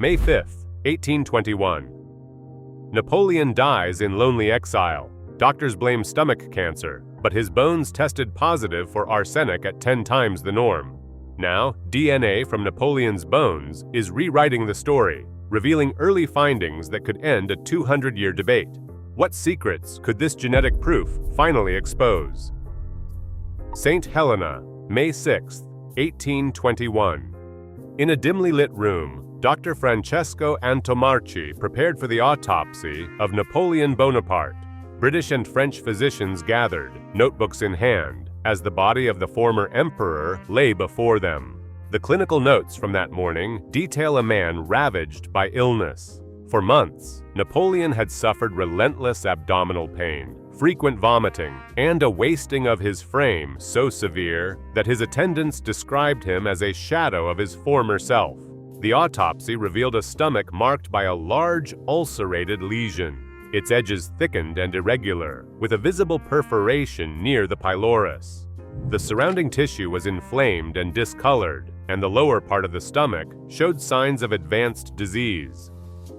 May 5, 1821. Napoleon dies in lonely exile. Doctors blame stomach cancer, but his bones tested positive for arsenic at 10 times the norm. Now, DNA from Napoleon's bones is rewriting the story, revealing early findings that could end a 200-year debate. What secrets could this genetic proof finally expose? St. Helena, May 6, 1821. In a dimly lit room, Dr. Francesco Antomarchi prepared for the autopsy of Napoleon Bonaparte. British and French physicians gathered, notebooks in hand, as the body of the former emperor lay before them. The clinical notes from that morning detail a man ravaged by illness. For months, Napoleon had suffered relentless abdominal pain, frequent vomiting, and a wasting of his frame so severe that his attendants described him as a shadow of his former self. The autopsy revealed a stomach marked by a large ulcerated lesion, its edges thickened and irregular, with a visible perforation near the pylorus. The surrounding tissue was inflamed and discolored, and the lower part of the stomach showed signs of advanced disease.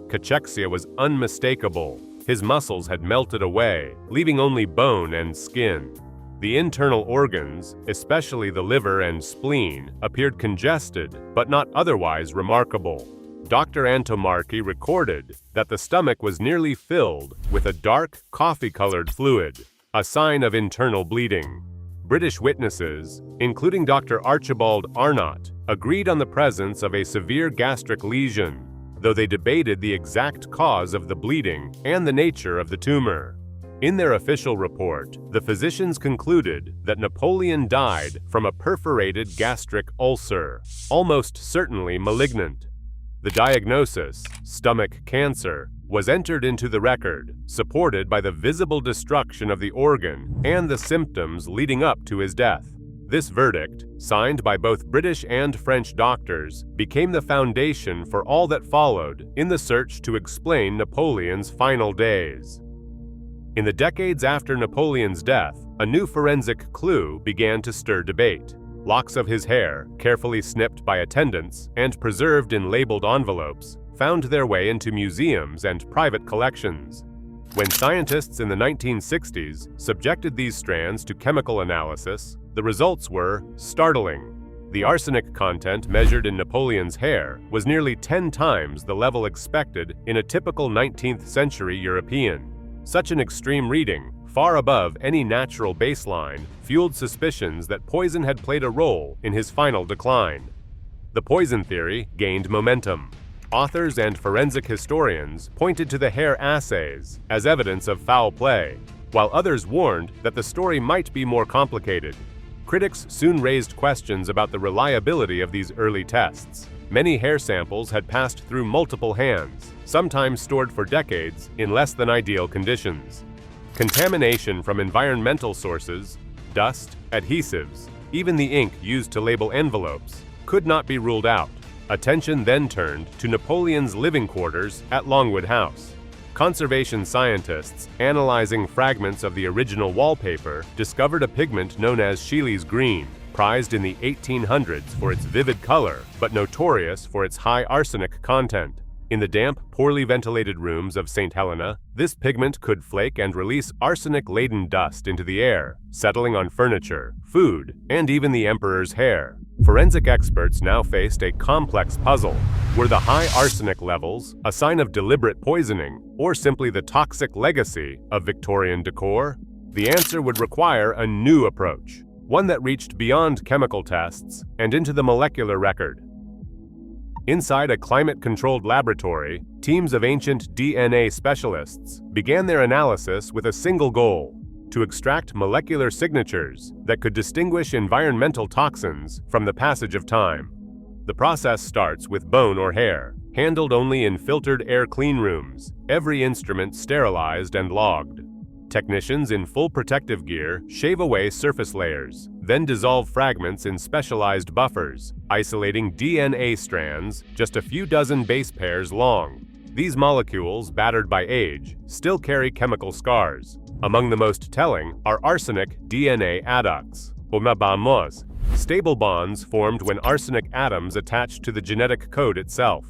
Cachexia was unmistakable. His muscles had melted away, leaving only bone and skin. The internal organs, especially the liver and spleen, appeared congested, but not otherwise remarkable. Dr. Antomarchi recorded that the stomach was nearly filled with a dark, coffee-colored fluid, a sign of internal bleeding. British witnesses, including Dr. Archibald Arnott, agreed on the presence of a severe gastric lesion, though they debated the exact cause of the bleeding and the nature of the tumor. In their official report, the physicians concluded that Napoleon died from a perforated gastric ulcer, almost certainly malignant. The diagnosis, stomach cancer, was entered into the record, supported by the visible destruction of the organ and the symptoms leading up to his death. This verdict, signed by both British and French doctors, became the foundation for all that followed in the search to explain Napoleon's final days. In the decades after Napoleon's death, a new forensic clue began to stir debate. Locks of his hair, carefully snipped by attendants and preserved in labeled envelopes, found their way into museums and private collections. When scientists in the 1960s subjected these strands to chemical analysis, the results were startling. The arsenic content measured in Napoleon's hair was nearly 10 times the level expected in a typical 19th century European. Such an extreme reading, far above any natural baseline, fueled suspicions that poison had played a role in his final decline. The poison theory gained momentum. Authors and forensic historians pointed to the hair assays as evidence of foul play, while others warned that the story might be more complicated. Critics soon raised questions about the reliability of these early tests. Many hair samples had passed through multiple hands, sometimes stored for decades in less than ideal conditions. Contamination from environmental sources, dust, adhesives, even the ink used to label envelopes, could not be ruled out. Attention then turned to Napoleon's living quarters at Longwood House. Conservation scientists, analyzing fragments of the original wallpaper, discovered a pigment known as Scheele's green, prized in the 1800s for its vivid color, but notorious for its high arsenic content. In the damp, poorly ventilated rooms of St. Helena, this pigment could flake and release arsenic-laden dust into the air, settling on furniture, food, and even the emperor's hair. Forensic experts now faced a complex puzzle. Were the high arsenic levels a sign of deliberate poisoning, or simply the toxic legacy of Victorian decor? The answer would require a new approach, one that reached beyond chemical tests and into the molecular record. Inside a climate-controlled laboratory, teams of ancient DNA specialists began their analysis with a single goal: to extract molecular signatures that could distinguish environmental toxins from the passage of time. The process starts with bone or hair, handled only in filtered air clean rooms, every instrument sterilized and logged. Technicians in full protective gear shave away surface layers, then dissolve fragments in specialized buffers, isolating DNA strands just a few dozen base pairs long. These molecules, battered by age, still carry chemical scars. Among the most telling are arsenic DNA adducts, stable bonds formed when arsenic atoms attach to the genetic code itself.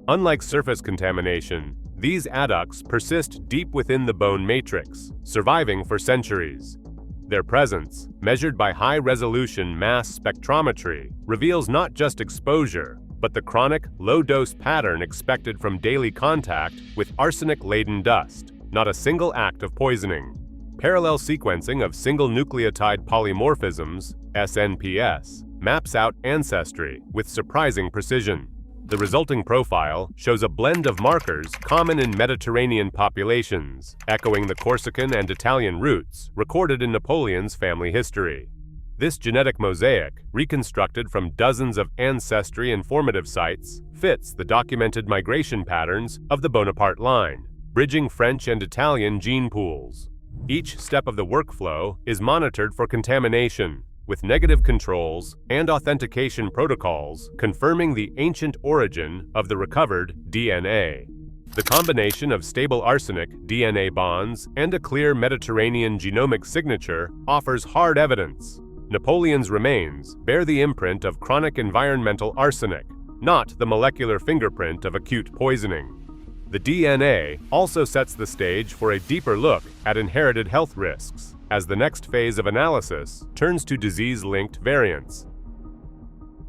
Unlike surface contamination, these adducts persist deep within the bone matrix, surviving for centuries. Their presence, measured by high-resolution mass spectrometry, reveals not just exposure, but the chronic, low-dose pattern expected from daily contact with arsenic-laden dust, not a single act of poisoning. Parallel sequencing of single nucleotide polymorphisms, SNPs, maps out ancestry with surprising precision. The resulting profile shows a blend of markers common in Mediterranean populations, echoing the Corsican and Italian roots recorded in Napoleon's family history. This genetic mosaic, reconstructed from dozens of ancestry informative sites, fits the documented migration patterns of the Bonaparte line, bridging French and Italian gene pools. Each step of the workflow is monitored for contamination, with negative controls and authentication protocols confirming the ancient origin of the recovered DNA. The combination of stable arsenic DNA bonds and a clear Mediterranean genomic signature offers hard evidence. Napoleon's remains bear the imprint of chronic environmental arsenic, not the molecular fingerprint of acute poisoning. The DNA also sets the stage for a deeper look at inherited health risks, as the next phase of analysis turns to disease-linked variants.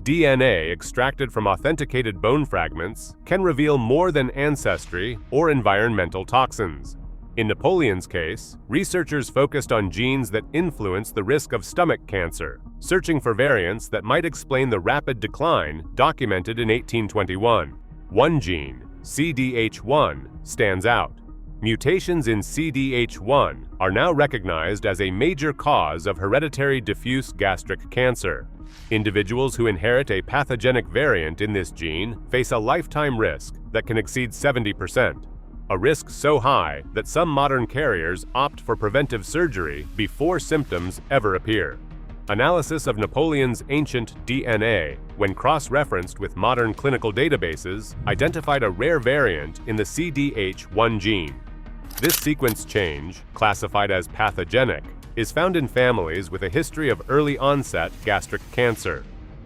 DNA extracted from authenticated bone fragments can reveal more than ancestry or environmental toxins. In Napoleon's case, researchers focused on genes that influence the risk of stomach cancer, searching for variants that might explain the rapid decline documented in 1821. One gene, CDH1, stands out. Mutations in CDH1 are now recognized as a major cause of hereditary diffuse gastric cancer. Individuals who inherit a pathogenic variant in this gene face a lifetime risk that can exceed 70%, a risk so high that some modern carriers opt for preventive surgery before symptoms ever appear. Analysis of Napoleon's ancient DNA, when cross-referenced with modern clinical databases, identified a rare variant in the CDH1 gene. This sequence change, classified as pathogenic, is found in families with a history of early-onset gastric cancer.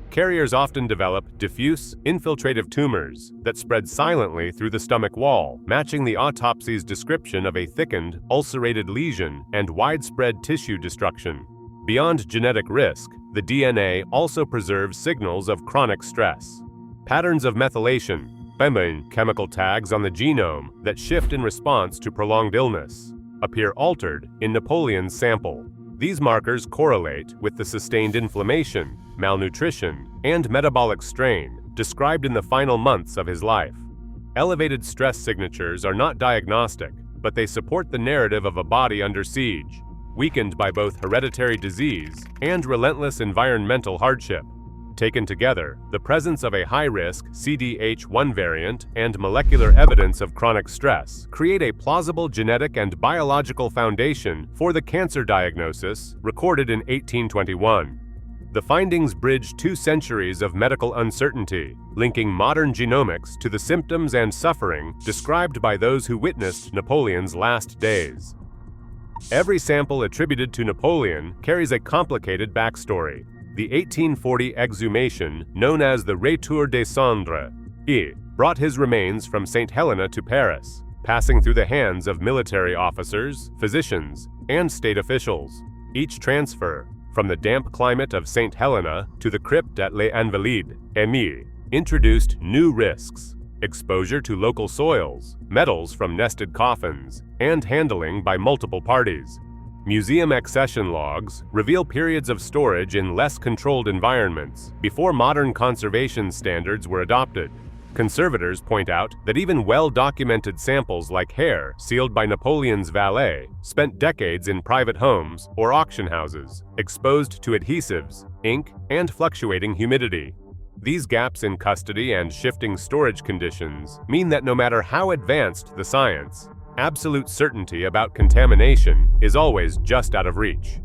Carriers often develop diffuse, infiltrative tumors that spread silently through the stomach wall, matching the autopsy's description of a thickened, ulcerated lesion and widespread tissue destruction. Beyond genetic risk, the DNA also preserves signals of chronic stress. Patterns of methylation, chemical tags on the genome that shift in response to prolonged illness, appear altered in Napoleon's sample. These markers correlate with the sustained inflammation, malnutrition, and metabolic strain described in the final months of his life. Elevated stress signatures are not diagnostic, but they support the narrative of a body under siege, weakened by both hereditary disease and relentless environmental hardship. Taken together, the presence of a high-risk CDH1 variant and molecular evidence of chronic stress create a plausible genetic and biological foundation for the cancer diagnosis recorded in 1821. The findings bridge 2 centuries of medical uncertainty, linking modern genomics to the symptoms and suffering described by those who witnessed Napoleon's last days. Every sample attributed to Napoleon carries a complicated backstory. The 1840 exhumation, known as the Retour des Cendres, brought his remains from St. Helena to Paris, passing through the hands of military officers, physicians, and state officials. Each transfer, from the damp climate of St. Helena to the crypt at Les Invalides, introduced new risks: exposure to local soils, metals from nested coffins, and handling by multiple parties. Museum accession logs reveal periods of storage in less controlled environments before modern conservation standards were adopted. Conservators point out that even well-documented samples like hair sealed by Napoleon's valet spent decades in private homes or auction houses, exposed to adhesives, ink, and fluctuating humidity. These gaps in custody and shifting storage conditions mean that no matter how advanced the science, absolute certainty about contamination is always just out of reach.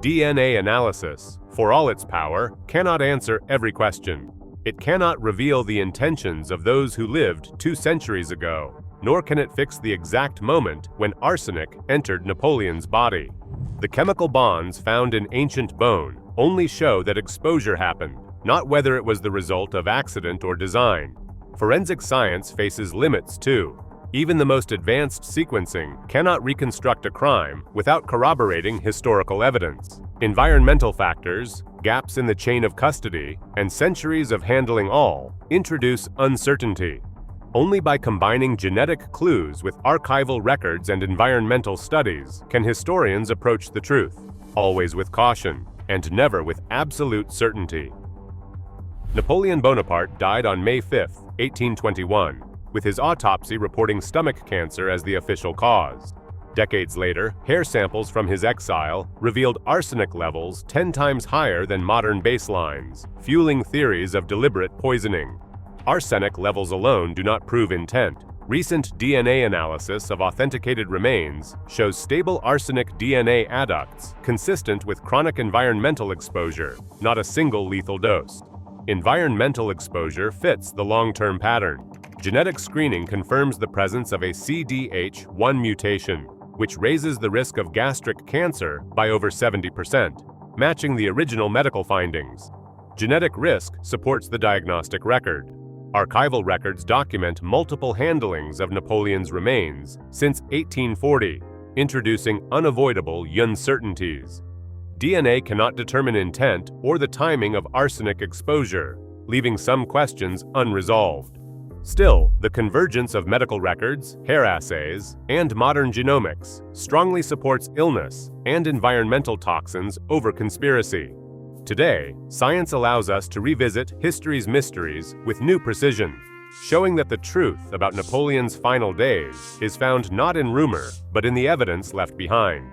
DNA analysis, for all its power, cannot answer every question. It cannot reveal the intentions of those who lived 2 centuries ago, nor can it fix the exact moment when arsenic entered Napoleon's body. The chemical bonds found in ancient bone only show that exposure happened, not whether it was the result of accident or design. Forensic science faces limits too. Even the most advanced sequencing cannot reconstruct a crime without corroborating historical evidence. Environmental factors, gaps in the chain of custody, and centuries of handling all introduce uncertainty. Only by combining genetic clues with archival records and environmental studies can historians approach the truth, always with caution and never with absolute certainty. Napoleon Bonaparte died on May 5, 1821, with his autopsy reporting stomach cancer as the official cause. Decades later, hair samples from his exile revealed arsenic levels 10 times higher than modern baselines, fueling theories of deliberate poisoning. Arsenic levels alone do not prove intent. Recent DNA analysis of authenticated remains shows stable arsenic DNA adducts consistent with chronic environmental exposure, not a single lethal dose. Environmental exposure fits the long-term pattern. Genetic screening confirms the presence of a CDH1 mutation, which raises the risk of gastric cancer by over 70%, matching the original medical findings. Genetic risk supports the diagnostic record. Archival records document multiple handlings of Napoleon's remains since 1840, introducing unavoidable uncertainties. DNA cannot determine intent or the timing of arsenic exposure, leaving some questions unresolved. Still, the convergence of medical records, hair assays, and modern genomics strongly supports illness and environmental toxins over conspiracy. Today, science allows us to revisit history's mysteries with new precision, showing that the truth about Napoleon's final days is found not in rumor, but in the evidence left behind.